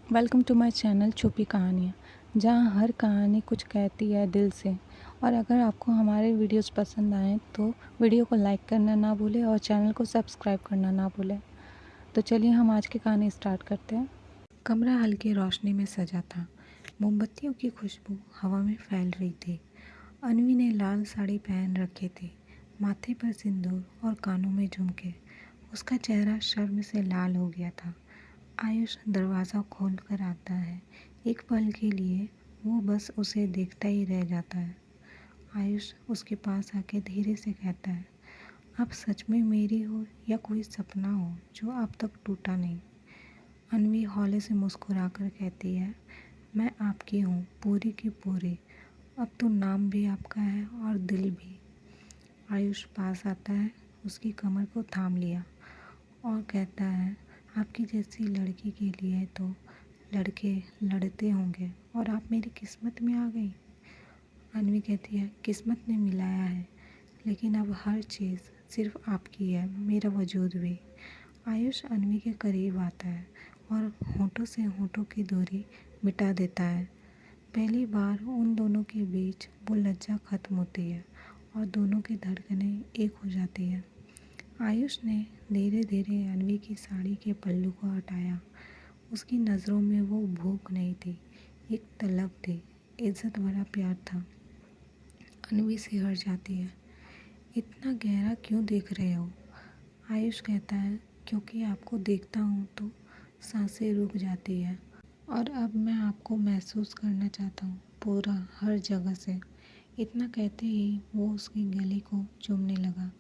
Welcome to my channel छुपी कहानियाँ, जहाँ हर कहानी कुछ कहती है दिल से। और अगर आपको हमारे वीडियोस पसंद आएँ तो वीडियो को लाइक करना ना भूलें और चैनल को सब्सक्राइब करना ना भूलें। तो चलिए हम आज की कहानी स्टार्ट करते हैं। कमरा हल्की रोशनी में सजा था। मोमबत्तियों की खुशबू हवा में फैल रही थी। अन्वी ने लाल साड़ी पहन रखी थी, माथे पर सिंदूर और कानों में झुमके। उसका चेहरा शर्म से लाल हो गया था। आयुष दरवाज़ा खोल कर आता है। एक पल के लिए वो बस उसे देखता ही रह जाता है। आयुष उसके पास आके धीरे से कहता है, आप सच में मेरी हो या कोई सपना हो जो अब तक टूटा नहीं। अन्वी हौले से मुस्कुरा कर कहती है, मैं आपकी हूँ पूरी की पूरी। अब तो नाम भी आपका है और दिल भी। आयुष पास आता है, उसकी कमर को थाम लिया और कहता है, आपकी जैसी लड़की के लिए तो लड़के लड़ते होंगे और आप मेरी किस्मत में आ गई। अन्वी कहती है, किस्मत ने मिलाया है, लेकिन अब हर चीज़ सिर्फ आपकी है, मेरा वजूद भी। आयुष अन्वी के करीब आता है और होठों से होठों की दूरी मिटा देता है। पहली बार उन दोनों के बीच वो लज्जा खत्म होती है और दोनों की धड़कनें एक हो जाती है। आयुष ने धीरे धीरे अन्वी की साड़ी के पल्लू को हटाया। उसकी नज़रों में वो भूख नहीं थी, एक तलब थी, इज्जत भरा प्यार था। अन्वी सिहर जाती है, इतना गहरा क्यों देख रहे हो? आयुष कहता है, क्योंकि आपको देखता हूँ तो सांसें रुक जाती है और अब मैं आपको महसूस करना चाहता हूँ, पूरा हर जगह से। इतना कहते ही वो उसकी गले को चूमने लगा,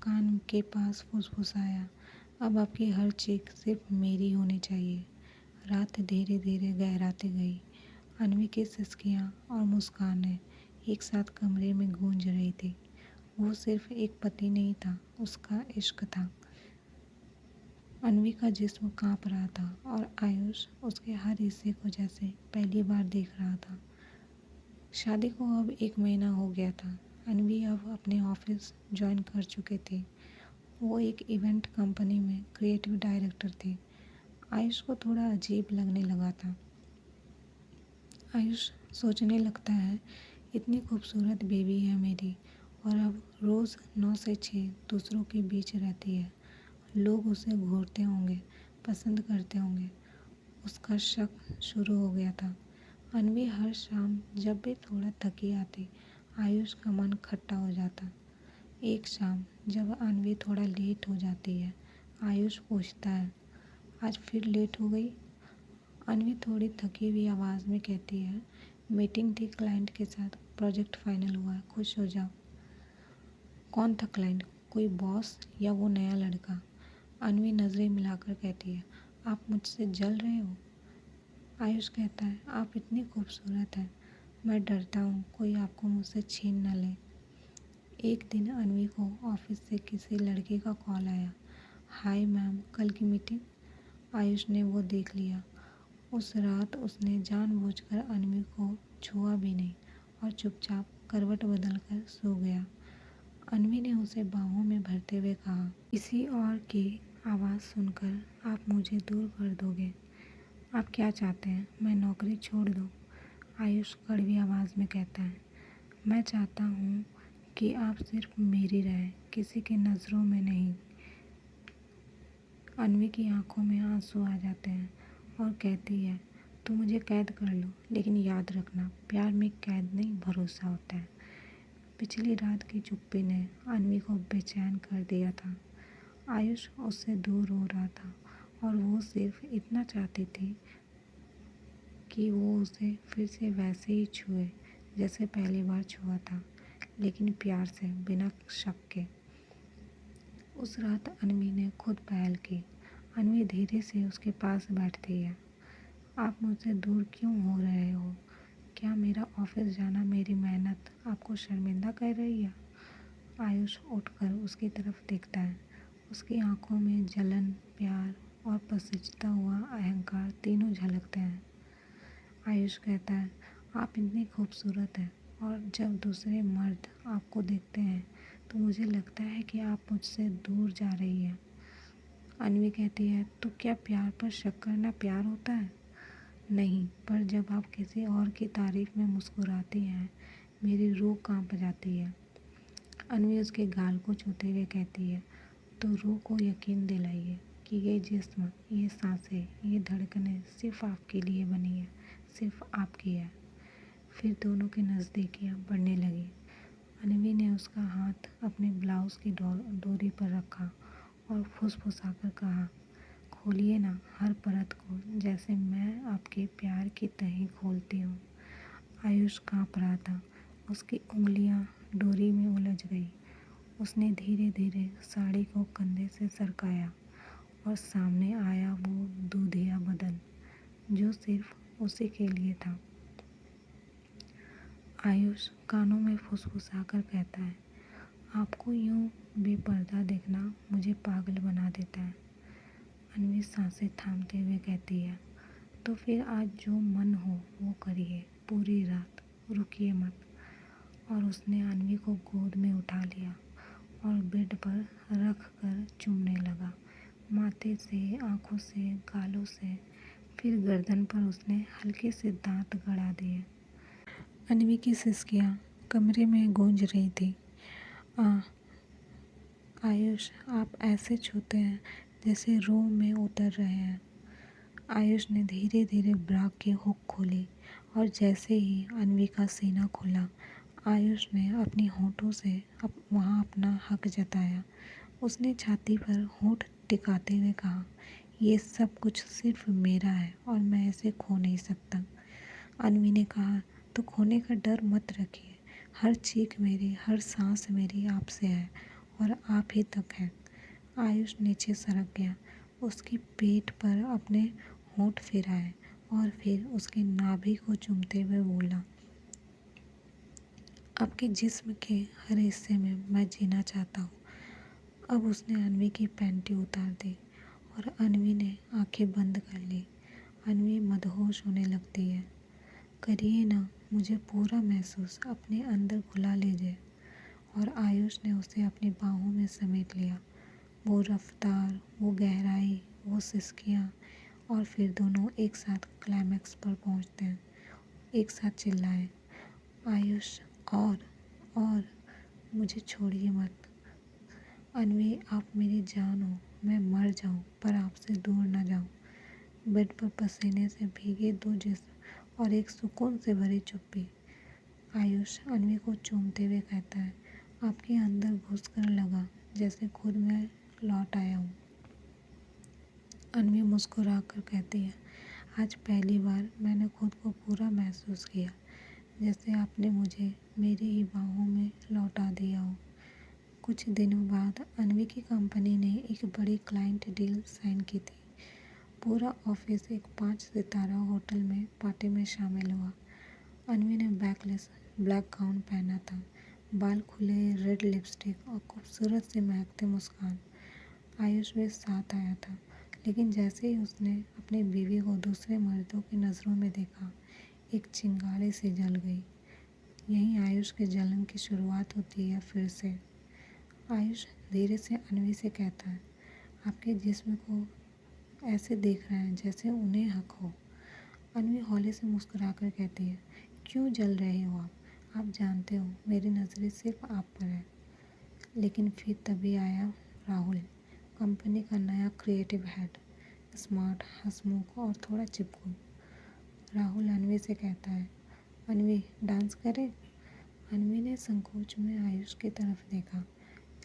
कान के पास फुसफुसाया, अब आपकी हर चीख सिर्फ मेरी होनी चाहिए। रात धीरे धीरे गहराती गई। अन्वी की सिसकियाँ और मुस्कानें एक साथ कमरे में गूंज रही थी। वो सिर्फ एक पति नहीं था, उसका इश्क था। अन्वी का जिस्म कांप रहा था और आयुष उसके हर हिस्से को जैसे पहली बार देख रहा था। शादी को अब 1 महीना हो गया था। अन्वी अब अपने ऑफिस ज्वाइन कर चुके थे। वो एक इवेंट कंपनी में क्रिएटिव डायरेक्टर थे। आयुष को थोड़ा अजीब लगने लगा था। आयुष सोचने लगता है, इतनी खूबसूरत बेबी है मेरी और अब रोज़ 9 से 6 दूसरों के बीच रहती है। लोग उसे घूरते होंगे, पसंद करते होंगे। उसका शक शुरू हो गया था। अन्वी हर शाम जब भी थोड़ा थकी आती, आयुष का मन खट्टा हो जाता। एक शाम जब अन्वी थोड़ा लेट हो जाती है, आयुष पूछता है, आज फिर लेट हो गई? अन्वी थोड़ी थकी हुई आवाज़ में कहती है, मीटिंग थी क्लाइंट के साथ, प्रोजेक्ट फाइनल हुआ है, खुश हो जाओ। कौन था क्लाइंट? कोई बॉस या वो नया लड़का? अन्वी नज़रें मिलाकर कहती है, आप मुझसे जल रहे हो? आयुष कहता है, आप इतनी खूबसूरत हैं, मैं डरता हूँ कोई आपको मुझसे छीन न ले। एक दिन अन्वी को ऑफिस से किसी लड़के का कॉल आया, हाय मैम, कल की मीटिंग। आयुष ने वो देख लिया। उस रात उसने जानबूझकर अन्वी को छुआ भी नहीं और चुपचाप करवट बदलकर सो गया। अन्वी ने उसे बाहों में भरते हुए कहा, किसी और की आवाज़ सुनकर आप मुझे दूर कर दोगे? आप क्या चाहते हैं, मैं नौकरी छोड़ दूँ? आयुष कड़वी आवाज़ में कहता है, मैं चाहता हूँ कि आप सिर्फ मेरी रहें, किसी की नज़रों में नहीं। अन्वी की आंखों में आंसू आ जाते हैं और कहती है, तुम मुझे कैद कर लो, लेकिन याद रखना, प्यार में कैद नहीं, भरोसा होता है। पिछली रात की चुप्पी ने अन्वी को बेचैन कर दिया था। आयुष उससे दूर हो रहा था और वो सिर्फ इतना चाहती थी कि वो उसे फिर से वैसे ही छुए जैसे पहली बार छुआ था, लेकिन प्यार से, बिना शक के। उस रात अन्वी ने खुद पहल की। अन्वी धीरे से उसके पास बैठती है, आप मुझसे दूर क्यों हो रहे हो? क्या मेरा ऑफिस जाना, मेरी मेहनत आपको शर्मिंदा कर रही है? आयुष उठकर उसकी तरफ देखता है। उसकी आंखों में जलन, प्यार और पसीजता हुआ अहंकार तीनों झलकते हैं। आयुष कहता है, आप इतनी खूबसूरत हैं और जब दूसरे मर्द आपको देखते हैं तो मुझे लगता है कि आप मुझसे दूर जा रही हैं। अन्वी कहती है, तो क्या प्यार पर शक करना प्यार होता है? नहीं, पर जब आप किसी और की तारीफ में मुस्कुराती हैं, मेरी रूह कांप जाती है। अन्वी उसके गाल को छूते हुए कहती है, तो रूह को यकीन दिलाइए कि ये जिस्म, ये सांसें, ये धड़कनें सिर्फ आपके लिए बनी है, सिर्फ आपकी है। फिर दोनों की नज़दीकियाँ बढ़ने लगी। अन्वी ने उसका हाथ अपने ब्लाउज़ की डोरी पर रखा और फुसफुसाकर कहा, खोलिए ना हर परत को, जैसे मैं आपके प्यार की तहें खोलती हूँ। आयुष काँप रहा था, उसकी उंगलियाँ डोरी में उलझ गई। उसने धीरे धीरे साड़ी को कंधे से सरकाया और सामने आया वो दूधिया बदन जो सिर्फ उसी के लिए था। आयुष कानों में फुसफुसाकर कहता है, आपको यूं बेपर्दा देखना मुझे पागल बना देता है। अन्वी सांसें थामते हुए कहती है, तो फिर आज जो मन हो वो करिए, पूरी रात रुकिए मत। और उसने अन्वी को गोद में उठा लिया और बेड पर रख कर चूमने लगा, माथे से, आँखों से, गालों से। फिर गर्दन पर उसने हल्के से दांत गड़ा दिए। अन्वी की सिसकियाँ कमरे में गूंज रही थी। आयुष, आप ऐसे छूते हैं जैसे रूह में उतर रहे हैं। आयुष ने धीरे धीरे ब्रा की हुक खोली और जैसे ही अन्वी का सीना खुला, आयुष ने अपनी होठों से वहाँ अपना हक जताया। उसने छाती पर होठ टिकाते हुए कहा, ये सब कुछ सिर्फ मेरा है और मैं इसे खो नहीं सकता। अन्वी ने कहा, तो खोने का डर मत रखिए, हर चीख मेरी, हर सांस मेरी आपसे है और आप ही तक है। आयुष नीचे सरक गया, उसकी पीठ पर अपने होंठ फिराए और फिर उसके नाभि को चूमते हुए बोला, आपके जिस्म के हर हिस्से में मैं जीना चाहता हूँ। अब उसने अन्वी की पैंटी उतार दी और अन्वी ने आंखें बंद कर ली। अन्वी मदहोश होने लगती है। करिए ना, मुझे पूरा महसूस अपने अंदर घुला लीजिए। और आयुष ने उसे अपनी बाहों में समेट लिया। वो रफ्तार, वो गहराई, वो सिसकियाँ, और फिर दोनों एक साथ क्लाइमैक्स पर पहुँचते हैं। एक साथ चिल्लाए, आयुष, और मुझे छोड़िए मत। अन्वी, आप मेरी जान हो, मैं मर जाऊँ पर आपसे दूर ना जाऊँ। बेड पर पसीने से भीगे दो जिस्म और एक सुकून से भरी चुप्पी। आयुष अन्वी को चूमते हुए कहता है, आपके अंदर घुसकर लगा जैसे खुद मैं लौट आया हूँ। अन्वी मुस्कुरा कर कहती है, आज पहली बार मैंने खुद को पूरा महसूस किया, जैसे आपने मुझे मेरी ही बाहों में लौटा दिया हो। कुछ दिनों बाद अन्वी की कंपनी ने एक बड़ी क्लाइंट डील साइन की थी। पूरा ऑफिस एक 5 सितारा होटल में पार्टी में शामिल हुआ। अन्वी ने बैकलेस ब्लैक गाउन पहना था, बाल खुले, रेड लिपस्टिक और खूबसूरत सी महकती मुस्कान। आयुष भी साथ आया था, लेकिन जैसे ही उसने अपनी बीवी को दूसरे मर्दों की नज़रों में देखा, एक चिंगारी सी जल गई। यहीं आयुष के जलन की शुरुआत होती है फिर से। आयुष धीरे से अन्वी से कहता है, आपके जिस्म को ऐसे देख रहे हैं जैसे उन्हें हक हो। अन्वी हौले से मुस्कुराकर कहती है, क्यों जल रहे हो आप जानते हो मेरी नज़रें सिर्फ आप पर है। लेकिन फिर तभी आया राहुल, कंपनी का नया क्रिएटिव हेड, स्मार्ट, हंसमुख और थोड़ा चिपकू। राहुल अन्वी से कहता है, अन्वी, डांस करें। अन्वी ने संकोच में आयुष की तरफ देखा,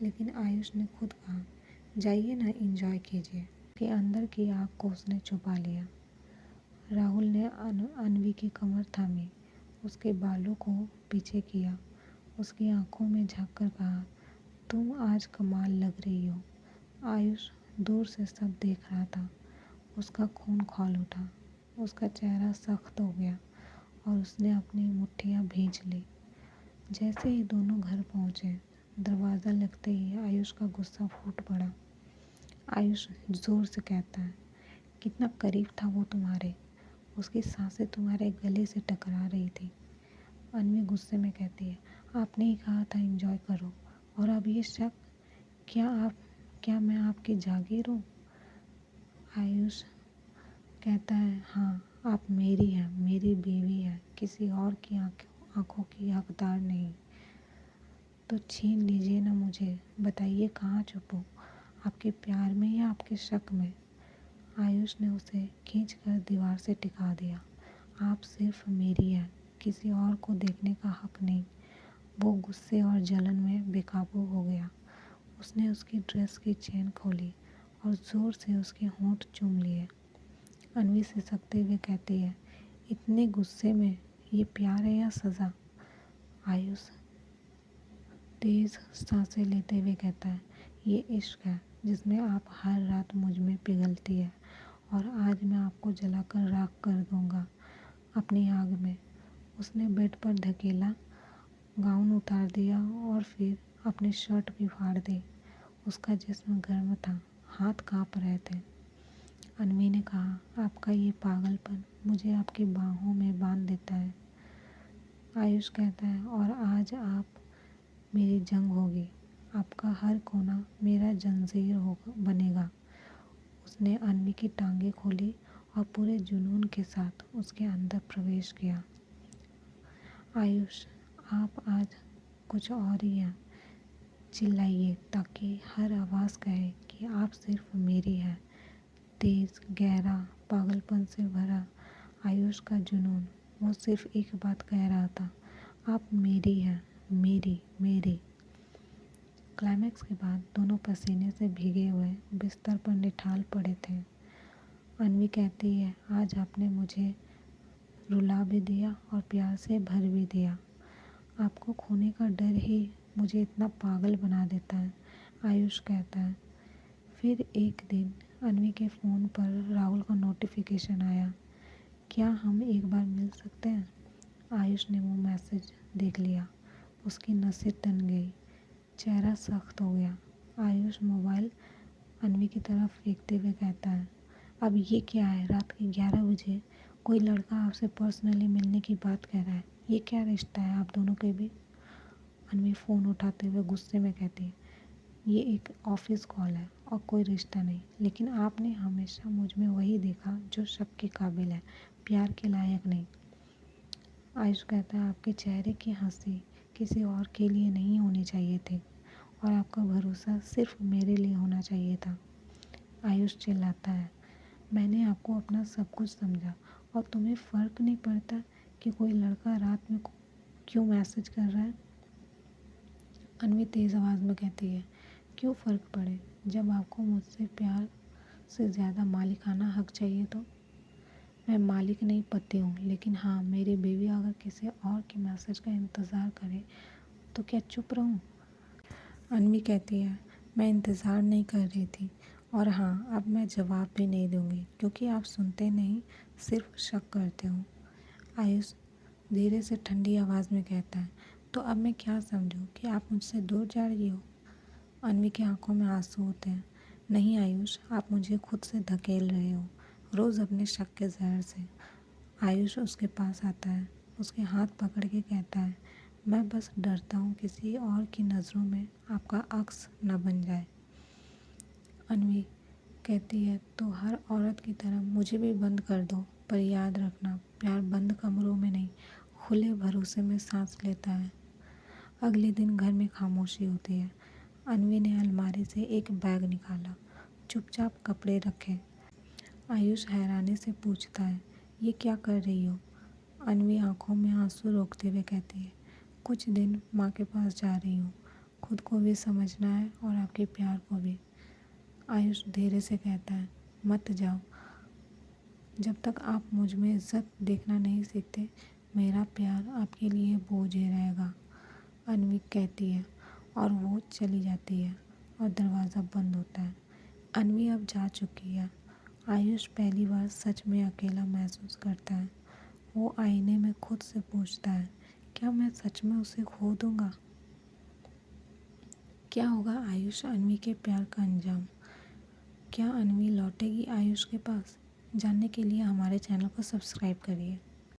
लेकिन आयुष ने खुद कहा, जाइए ना, एंजॉय कीजिए। कि अंदर की आग को उसने छुपा लिया। राहुल ने अन्वी की कमर थामी, उसके बालों को पीछे किया, उसकी आंखों में झांककर कहा, तुम आज कमाल लग रही हो। आयुष दूर से सब देख रहा था। उसका खून खौल उठा, उसका चेहरा सख्त हो गया और उसने अपनी मुट्ठियाँ भींच ली। जैसे ही दोनों घर पहुँचे, दरवाज़ा लगते ही आयुष का गुस्सा फूट पड़ा। आयुष ज़ोर से कहता है, कितना करीब था वो तुम्हारे, उसकी सांसें तुम्हारे गले से टकरा रही थी। अन्वी गुस्से में कहती है, आपने ही कहा था एंजॉय करो, और अब ये शक, क्या मैं आपकी जागीर हूँ? आयुष कहता है, हाँ, आप मेरी हैं, मेरी बीवी हैं, किसी और की आँखों की हकदार नहीं। तो छीन लीजिए ना मुझे, बताइए कहाँ छुपूं, आपके प्यार में या आपके शक में। आयुष ने उसे खींचकर दीवार से टिका दिया। आप सिर्फ मेरी हैं, किसी और को देखने का हक नहीं। वो गुस्से और जलन में बेकाबू हो गया। उसने उसकी ड्रेस की चेन खोली और ज़ोर से उसके होंठ चूम लिए। अन्वी सिसकते हुए कहती है, इतने गुस्से में ये प्यार है या सज़ा? आयुष तेज़ सांसें लेते हुए कहता है, ये इश्क है जिसमें आप हर रात मुझ में पिघलती है, और आज मैं आपको जलाकर राख कर दूंगा अपनी आग में। उसने बेड पर धकेला, गाउन उतार दिया और फिर अपनी शर्ट भी फाड़ दी। उसका जिस्म गर्म था, हाथ कांप रहे थे। अन्वी ने कहा, आपका ये पागलपन मुझे आपकी बाहों में बांध देता है। आयुष कहता है, और आज आप मेरी जंग होगी, आपका हर कोना मेरा जंजीर बनेगा। उसने अन्वी की टांगें खोली और पूरे जुनून के साथ उसके अंदर प्रवेश किया। आयुष, आप आज कुछ और ही हैं, चिल्लाइए ताकि हर आवाज़ कहे कि आप सिर्फ मेरी हैं। तेज़, गहरा, पागलपन से भरा आयुष का जुनून, वो सिर्फ एक बात कह रहा था, आप मेरी हैं, मेरी मेरी। क्लाइमैक्स के बाद दोनों पसीने से भीगे हुए बिस्तर पर निठाल पड़े थे। अन्वी कहती है, आज आपने मुझे रुला भी दिया और प्यार से भर भी दिया। आपको खोने का डर ही मुझे इतना पागल बना देता है, आयुष कहता है। फिर एक दिन अन्वी के फ़ोन पर राहुल का नोटिफिकेशन आया, क्या हम एक बार मिल सकते हैं? आयुष ने वो मैसेज देख लिया। उसकी नसें तन गई, चेहरा सख्त हो गया। आयुष मोबाइल अन्वी की तरफ फेंकते हुए कहता है, अब ये क्या है, रात के 11 बजे कोई लड़का आपसे पर्सनली मिलने की बात कह रहा है, ये क्या रिश्ता है आप दोनों के भी? अन्वी फ़ोन उठाते हुए गुस्से में कहती है, ये एक ऑफिस कॉल है और कोई रिश्ता नहीं, लेकिन आपने हमेशा मुझ में वही देखा जो शक के काबिल है, प्यार के लायक नहीं। आयुष कहता है, आपके चेहरे की हंसी किसी और के लिए नहीं होनी चाहिए थी, और आपका भरोसा सिर्फ मेरे लिए होना चाहिए था। आयुष चिल्लाता है, मैंने आपको अपना सब कुछ समझा, और तुम्हें फ़र्क नहीं पड़ता कि कोई लड़का रात में क्यों मैसेज कर रहा है? अन्वी तेज़ आवाज़ में कहती है, क्यों फ़र्क पड़े, जब आपको मुझसे प्यार से ज़्यादा मालिकाना हक चाहिए तो? मैं मालिक नहीं, पति हूँ, लेकिन हाँ, मेरी बीवी अगर किसी और के मैसेज का इंतज़ार करे तो क्या चुप रहूँ? अन्वी कहती है, मैं इंतज़ार नहीं कर रही थी, और हाँ, अब मैं जवाब भी नहीं दूँगी, क्योंकि आप सुनते नहीं, सिर्फ शक करते हो। आयुष धीरे से ठंडी आवाज़ में कहता है, तो अब मैं क्या समझूँ कि आप मुझसे दूर जा रही हो? अन्वी की आंखों में आंसू होते हैं। नहीं आयुष, आप मुझे खुद से धकेल रहे हो, रोज़ अपने शक के जहर से। आयुष उसके पास आता है, उसके हाथ पकड़ के कहता है, मैं बस डरता हूँ किसी और की नज़रों में आपका अक्स न बन जाए। अन्वी कहती है, तो हर औरत की तरह मुझे भी बंद कर दो, पर याद रखना, प्यार बंद कमरों में नहीं, खुले भरोसे में सांस लेता है। अगले दिन घर में खामोशी होती है। अन्वी ने अलमारी से एक बैग निकाला, चुपचाप कपड़े रखे। आयुष हैरानी से पूछता है, ये क्या कर रही हो? अन्वी आंखों में आंसू रोकते हुए कहती है, कुछ दिन माँ के पास जा रही हूँ, खुद को भी समझना है और आपके प्यार को भी। आयुष धीरे से कहता है, मत जाओ, जब तक आप मुझ में इज्जत देखना नहीं सीखते, मेरा प्यार आपके लिए बोझ ही रहेगा। अन्वी कहती है, और वो चली जाती है और दरवाज़ा बंद होता है। अन्वी अब जा चुकी है। आयुष पहली बार सच में अकेला महसूस करता है। वो आईने में खुद से पूछता है, क्या मैं सच में उसे खो दूँगा? क्या होगा आयुष अन्वी के प्यार का अंजाम? क्या अन्वी लौटेगी आयुष के पास? जानने के लिए हमारे चैनल को सब्सक्राइब करिए।